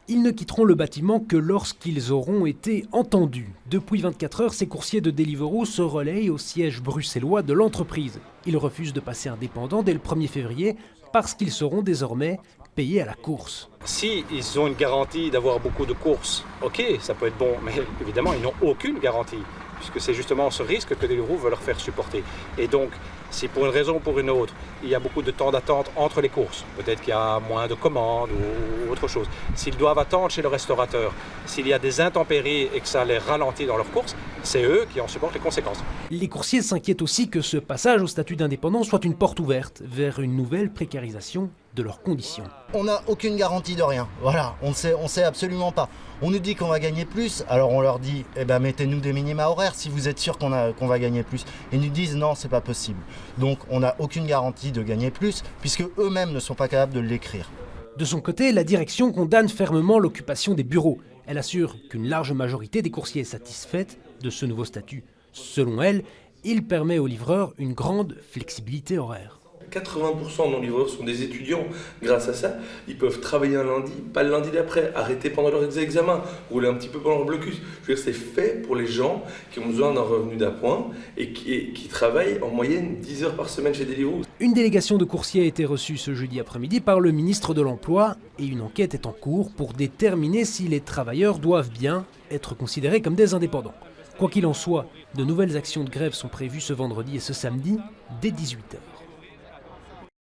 Ils ne quitteront le bâtiment que lorsqu'ils auront été entendus. Depuis 24 heures, ces coursiers de Deliveroo se relayent au siège bruxellois de l'entreprise. Ils refusent de passer indépendants dès le 1er février parce qu'ils seront désormais payés à la course. Si ils ont une garantie d'avoir beaucoup de courses, ok, ça peut être bon, mais évidemment, ils n'ont aucune garantie, puisque c'est justement ce risque que Deliveroo veut leur faire supporter. Et donc, si pour une raison ou pour une autre, il y a beaucoup de temps d'attente entre les courses, peut-être qu'il y a moins de commandes ou autre chose, s'ils doivent attendre chez le restaurateur, s'il y a des intempéries et que ça les ralentit dans leurs courses, c'est eux qui en supportent les conséquences. Les coursiers s'inquiètent aussi que ce passage au statut d'indépendant soit une porte ouverte vers une nouvelle précarisation de leurs conditions. On n'a aucune garantie de rien, voilà, on sait absolument pas. On nous dit qu'on va gagner plus, alors on leur dit, mettez-nous des minima horaires si vous êtes sûr qu'on va gagner plus. Ils nous disent non, c'est pas possible. Donc on n'a aucune garantie de gagner plus, puisque eux-mêmes ne sont pas capables de l'écrire. De son côté, la direction condamne fermement l'occupation des bureaux. Elle assure qu'une large majorité des coursiers est satisfaite de ce nouveau statut. Selon elle, il permet aux livreurs une grande flexibilité horaire. 80% de nos livreurs sont des étudiants. Grâce à ça, ils peuvent travailler un lundi, pas le lundi d'après, arrêter pendant leurs examens, rouler un petit peu pendant leur blocus. Je veux dire, c'est fait pour les gens qui ont besoin d'un revenu d'appoint et qui travaillent en moyenne 10 heures par semaine chez Deliveroo. Une délégation de coursiers a été reçue ce jeudi après-midi par le ministre de l'Emploi et une enquête est en cours pour déterminer si les travailleurs doivent bien être considérés comme des indépendants. Quoi qu'il en soit, de nouvelles actions de grève sont prévues ce vendredi et ce samedi dès 18 h.